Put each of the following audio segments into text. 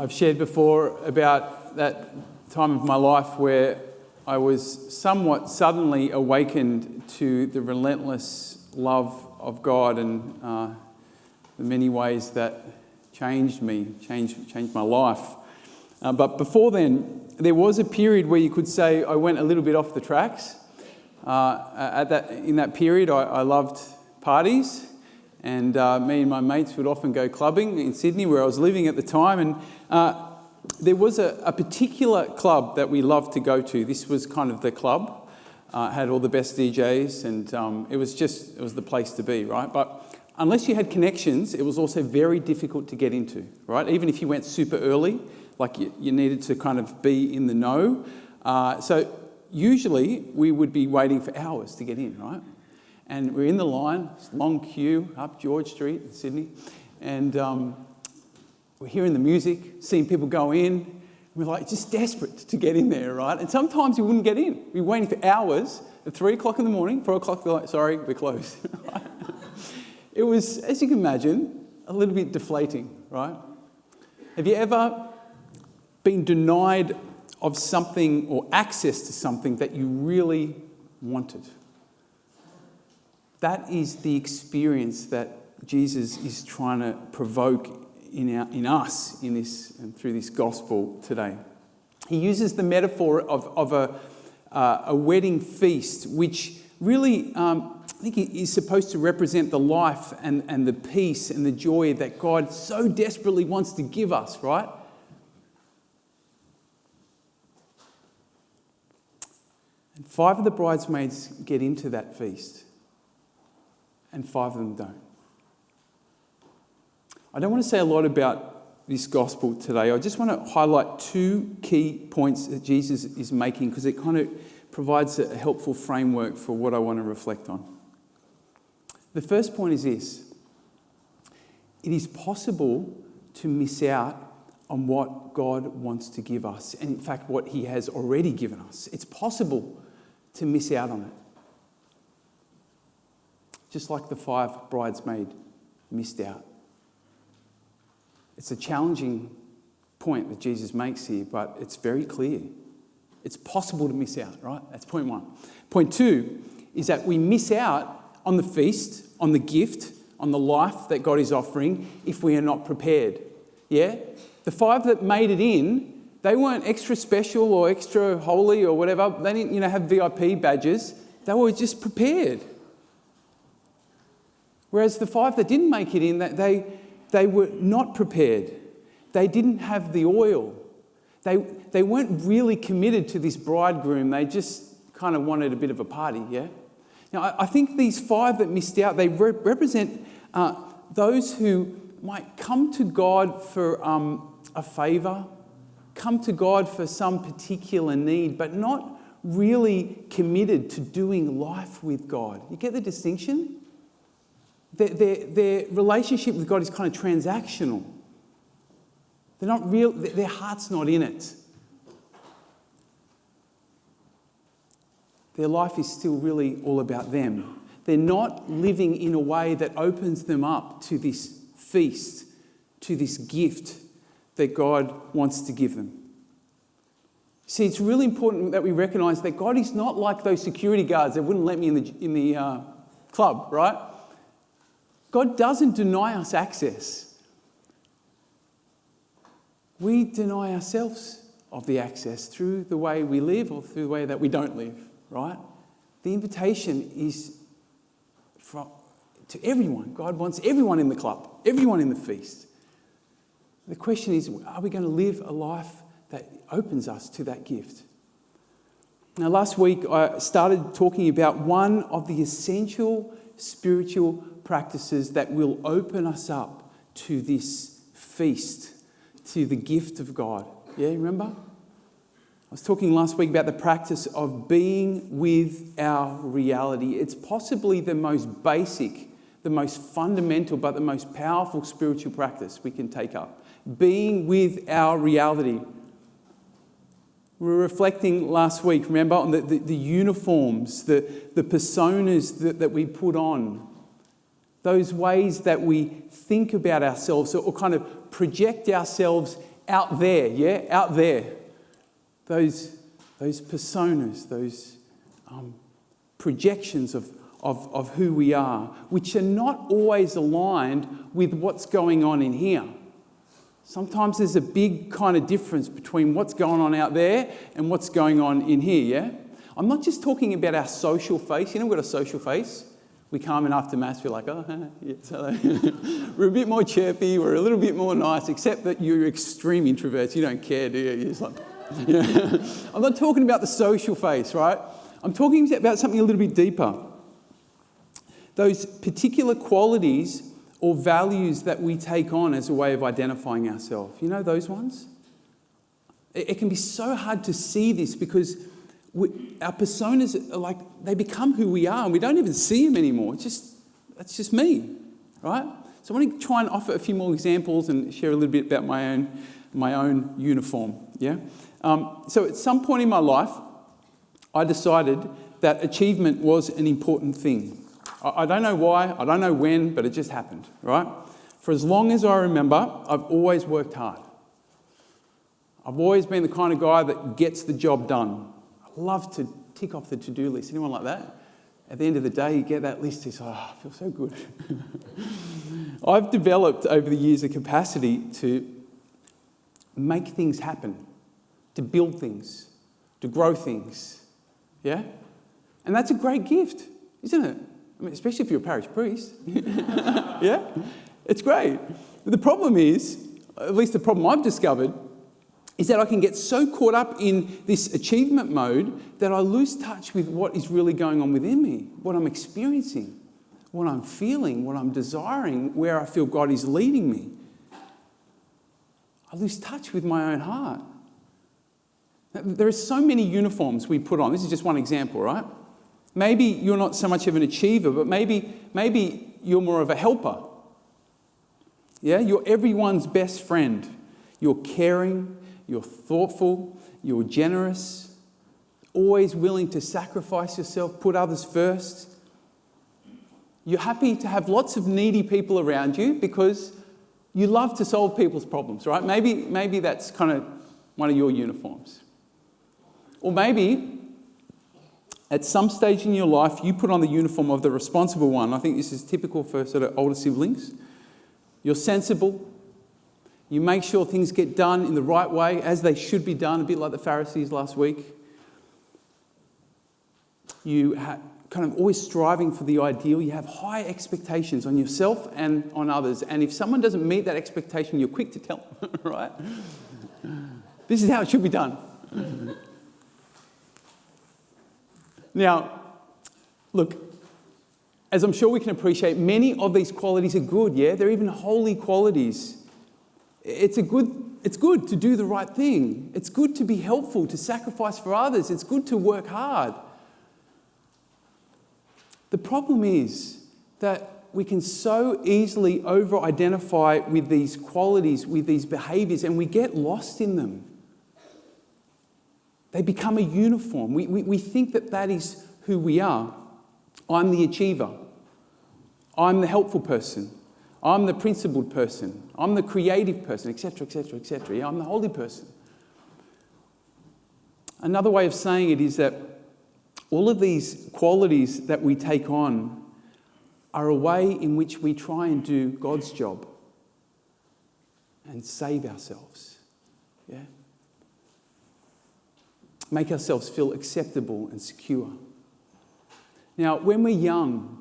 I've shared before about that time of my life where I was somewhat suddenly awakened to the relentless love of God and the many ways that changed my life. But before then, there was a period where you could say I went a little bit off the tracks. In that period, I loved parties, and me and my mates would often go clubbing in Sydney, where I was living at the time. And there was a particular club that we loved to go to. This was kind of the club. It had all the best DJs, and it was the place to be, right? But unless you had connections, it was also very difficult to get into, right? Even if you went super early, like you needed to kind of be in the know. So usually we would be waiting for hours to get in, right? And we're in the line, long queue up George Street in Sydney, and we're hearing the music, seeing people go in. We're like just desperate to get in there, right? And sometimes we wouldn't get in. We were waiting for hours at 3 o'clock in the morning, 4 o'clock, like, sorry, we're closed. It was, as you can imagine, a little bit deflating, right? Have you ever been denied of something or access to something that you really wanted? That is the experience that Jesus is trying to provoke in us in this and through this gospel today. He uses the metaphor of a wedding feast, which really I think is supposed to represent the life and the peace and the joy that God so desperately wants to give us, right? And 5 of the bridesmaids get into that feast, and 5 of them don't. I don't want to say a lot about this gospel today. I just want to highlight 2 key points that Jesus is making because it kind of provides a helpful framework for what I want to reflect on. The first point is this: it is possible to miss out on what God wants to give us, and in fact what he has already given us. It's possible to miss out on it. Just like the 5 bridesmaids missed out. It's a challenging point that Jesus makes here, but it's very clear. It's possible to miss out, right? That's point 1. Point 2 is that we miss out on the feast, on the gift, on the life that God is offering if we are not prepared. Yeah? The 5 that made it in, they weren't extra special or extra holy or whatever. They didn't, have VIP badges. They were just prepared. Whereas the 5 that didn't make it in, they were not prepared. They didn't have the oil. They weren't really committed to this bridegroom. They just kind of wanted a bit of a party, yeah? Now, I think these 5 that missed out, they represent those who might come to God for a favour, come to God for some particular need, but not really committed to doing life with God. You get the distinction? Their relationship with God is kind of transactional. They're not real. Their heart's not in it. Their life is still really all about them. They're not living in a way that opens them up to this feast, to this gift that God wants to give them. See, it's really important that we recognise that God is not like those security guards that wouldn't let me in the club, right? God doesn't deny us access. We deny ourselves of the access through the way we live or through the way that we don't live, right? The invitation is to everyone. God wants everyone in the club, everyone in the feast. The question is, are we going to live a life that opens us to that gift? Now, last week I started talking about one of the essential spiritual practices that will open us up to this feast, to the gift of God. Yeah, remember? I was talking last week about the practice of being with our reality. It's possibly the most basic, the most fundamental, but the most powerful spiritual practice we can take up. Being with our reality. We were reflecting last week, remember, on the uniforms, the personas that we put on. Those ways that we think about ourselves or kind of project ourselves out there, yeah? Out there. Those personas, those projections of who we are, which are not always aligned with what's going on in here. Sometimes there's a big kind of difference between what's going on out there and what's going on in here, yeah? I'm not just talking about our social face. You know, we've got a social face. We come in after Mass, we're like, oh, yes, hello. We're a bit more chirpy, we're a little bit more nice, except that you're extreme introverts. You don't care, do you? You're just like, you know. I'm not talking about the social face, right? I'm talking about something a little bit deeper. Those particular qualities or values that we take on as a way of identifying ourselves. You know those ones? It can be so hard to see this because our personas are like, they become who we are and we don't even see them anymore. That's just me, right? So I want to try and offer a few more examples and share a little bit about my own uniform, yeah? So at some point in my life, I decided that achievement was an important thing. I don't know why, I don't know when, but it just happened, right? For as long as I remember, I've always worked hard. I've always been the kind of guy that gets the job done. I love to tick off the to-do list. Anyone like that? At the end of the day, you get that list, it's like, oh, I feel so good. I've developed over the years a capacity to make things happen, to build things, to grow things, yeah? And that's a great gift, isn't it? I mean, especially if you're a parish priest. Yeah? It's great. But the problem is, at least the problem I've discovered, is that I can get so caught up in this achievement mode that I lose touch with what is really going on within me, what I'm experiencing, what I'm feeling, what I'm desiring, where I feel God is leading me. I lose touch with my own heart. There are so many uniforms we put on. This is just one example, right? Maybe you're not so much of an achiever, but maybe you're more of a helper. Yeah, you're everyone's best friend. You're caring, you're thoughtful, you're generous, always willing to sacrifice yourself, put others first. You're happy to have lots of needy people around you because you love to solve people's problems, right? Maybe that's kind of one of your uniforms. Or maybe at some stage in your life, you put on the uniform of the responsible one. I think this is typical for sort of older siblings. You're sensible. You make sure things get done in the right way, as they should be done, a bit like the Pharisees last week. You kind of always striving for the ideal. You have high expectations on yourself and on others. And if someone doesn't meet that expectation, you're quick to tell them, right? This is how it should be done. Now, look, as I'm sure we can appreciate, many of these qualities are good, yeah? They're even holy qualities. It's good to do the right thing. It's good to be helpful, to sacrifice for others. It's good to work hard. The problem is that we can so easily over-identify with these qualities, with these behaviours, and we get lost in them. They become a uniform. We think that is who we are. I'm the achiever. I'm the helpful person. I'm the principled person. I'm the creative person, etc., etc., etc. Yeah, I'm the holy person. Another way of saying it is that all of these qualities that we take on are a way in which we try and do God's job and save ourselves. Yeah? Make ourselves feel acceptable and secure. Now, when we're young,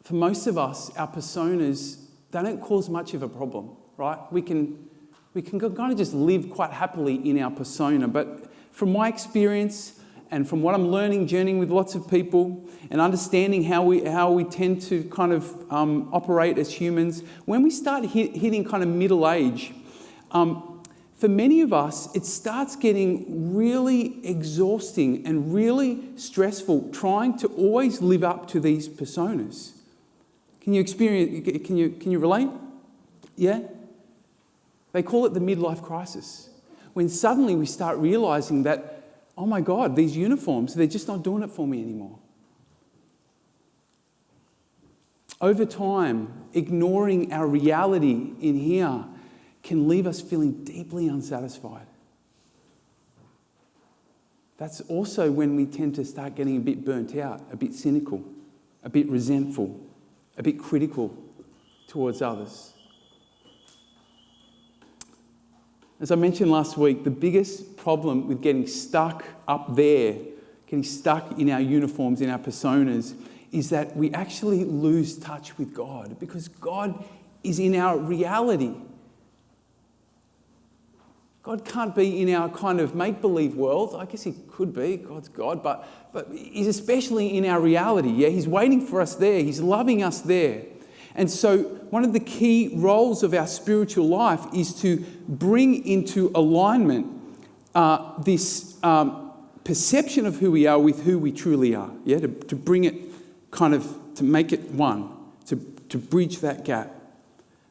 for most of us, our personas, they don't cause much of a problem, right? We can kind of just live quite happily in our persona. But from my experience and from what I'm learning, journeying with lots of people and understanding how we tend to kind of operate as humans, when we start hitting kind of middle age, for many of us, it starts getting really exhausting and really stressful trying to always live up to these personas. Can you relate? Yeah? They call it the midlife crisis. When suddenly we start realizing that, oh my God, these uniforms, they're just not doing it for me anymore. Over time, ignoring our reality in here can leave us feeling deeply unsatisfied. That's also when we tend to start getting a bit burnt out, a bit cynical, a bit resentful, a bit critical towards others. As I mentioned last week, the biggest problem with getting stuck up there, getting stuck in our uniforms, in our personas, is that we actually lose touch with God, because God is in our reality. God can't be in our kind of make-believe world. I guess he could be, God's God, but he's especially in our reality. Yeah, he's waiting for us there. He's loving us there. And so one of the key roles of our spiritual life is to bring into alignment this perception of who we are with who we truly are. Yeah, to bring it kind of, to make it one, to bridge that gap.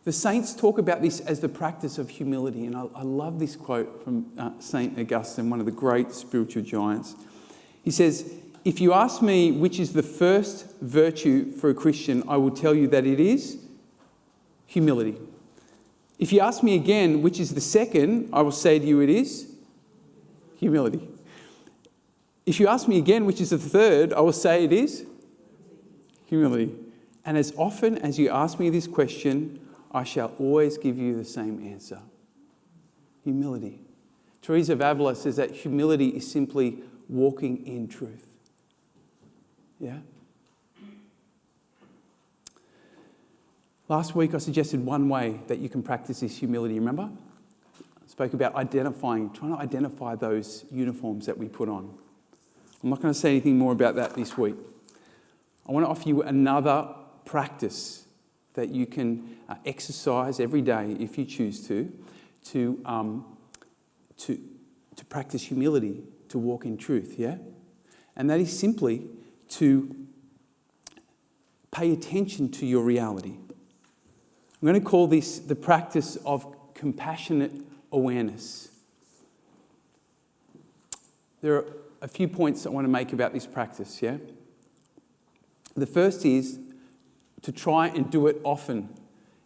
The saints talk about this as the practice of humility. And I love this quote from St. Augustine, one of the great spiritual giants. He says, "If you ask me which is the first virtue for a Christian, I will tell you that it is humility. If you ask me again which is the second, I will say to you it is humility. If you ask me again which is the third, I will say it is humility. And as often as you ask me this question, I shall always give you the same answer. Humility." Teresa of Avila says that humility is simply walking in truth. Yeah? Last week I suggested one way that you can practice this humility, remember? I spoke about trying to identify those uniforms that we put on. I'm not going to say anything more about that this week. I want to offer you another practice that you can exercise every day if you choose to practice humility, to walk in truth, yeah? And that is simply to pay attention to your reality. I'm going to call this the practice of compassionate awareness. There are a few points I want to make about this practice, yeah? The first is to try and do it often.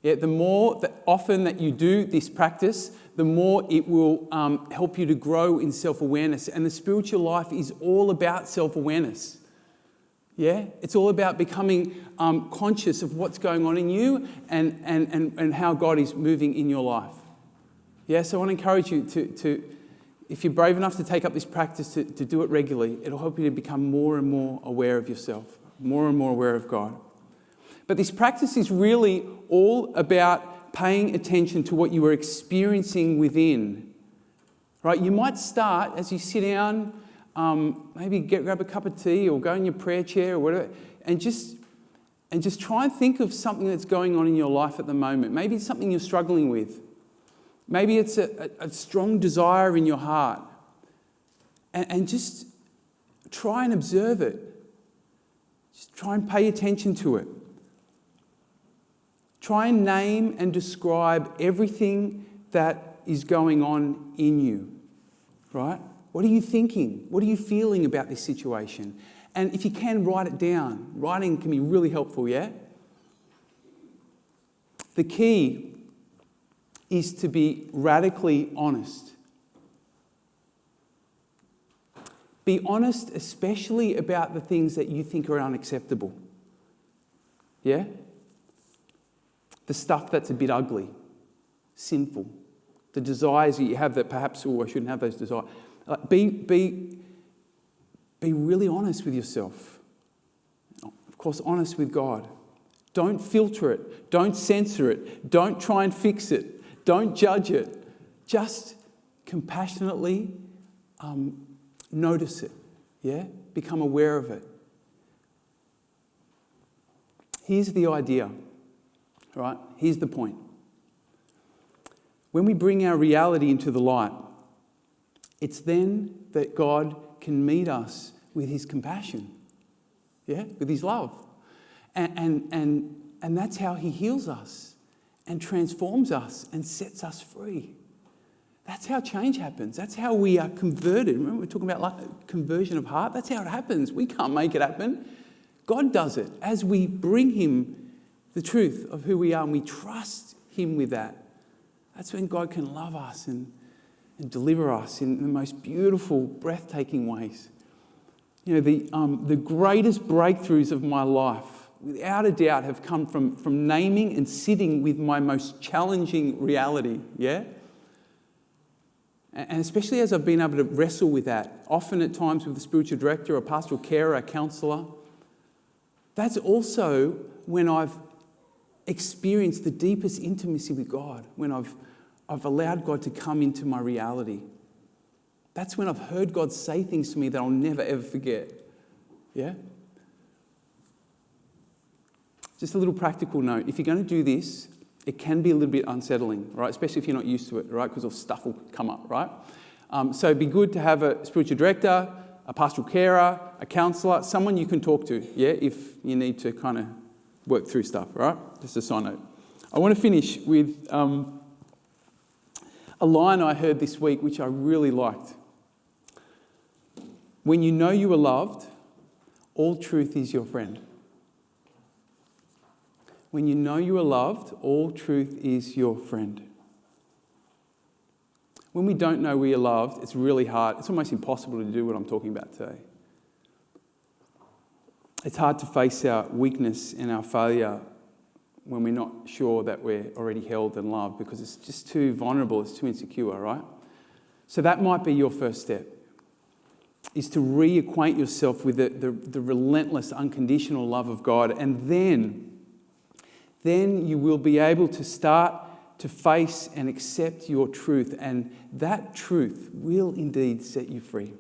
Yeah, the more often that you do this practice, the more it will help you to grow in self-awareness. And the spiritual life is all about self-awareness. Yeah, it's all about becoming conscious of what's going on in you and how God is moving in your life. Yeah, so I want to encourage you to if you're brave enough to take up this practice, to do it regularly. It'll help you to become more and more aware of yourself, more and more aware of God. But this practice is really all about paying attention to what you are experiencing within. Right? You might start as you sit down, maybe grab a cup of tea or go in your prayer chair or whatever, and just try and think of something that's going on in your life at the moment. Maybe it's something you're struggling with. Maybe it's a strong desire in your heart. And just try and observe it. Just try and pay attention to it. Try and name and describe everything that is going on in you, right? What are you thinking? What are you feeling about this situation? And if you can, write it down. Writing can be really helpful, yeah? The key is to be radically honest. Be honest, especially about the things that you think are unacceptable. Yeah? The stuff that's a bit ugly, sinful, the desires that you have that perhaps, I shouldn't have those desires. Be really honest with yourself. Of course, honest with God. Don't filter it. Don't censor it. Don't try and fix it. Don't judge it. Just compassionately notice it. Yeah? Become aware of it. Here's the idea. Right? Here's the point. When we bring our reality into the light, it's then that God can meet us with his compassion, yeah, with his love. And that's how he heals us and transforms us and sets us free. That's how change happens. That's how we are converted. Remember, we're talking about conversion of heart. That's how it happens. We can't make it happen. God does it as we bring him the truth of who we are and we trust him with that. That's when God can love us and deliver us in the most beautiful, breathtaking ways. You know, the greatest breakthroughs of my life, without a doubt, have come from naming and sitting with my most challenging reality, yeah? And especially as I've been able to wrestle with that, often at times with a spiritual director, a pastoral carer, a counsellor, that's also when I've experienced the deepest intimacy with God, when I've allowed God to come into my reality. That's when I've heard God say things to me that I'll never ever forget. Yeah? Just a little practical note. If you're going to do this, it can be a little bit unsettling, right? Especially if you're not used to it, right? Because stuff will come up, right? So it'd be good to have a spiritual director, a pastoral carer, a counsellor, someone you can talk to, yeah, if you need to kind of work through stuff, right? Just a side note. I want to finish with a line I heard this week which I really liked. When you know you are loved, all truth is your friend. When you know you are loved, all truth is your friend. When we don't know we are loved, it's really hard. It's almost impossible to do what I'm talking about today. It's hard to face our weakness and our failure when we're not sure that we're already held and loved, because it's just too vulnerable, it's too insecure, right? So that might be your first step, is to reacquaint yourself with the relentless, unconditional love of God, and then you will be able to start to face and accept your truth, and that truth will indeed set you free.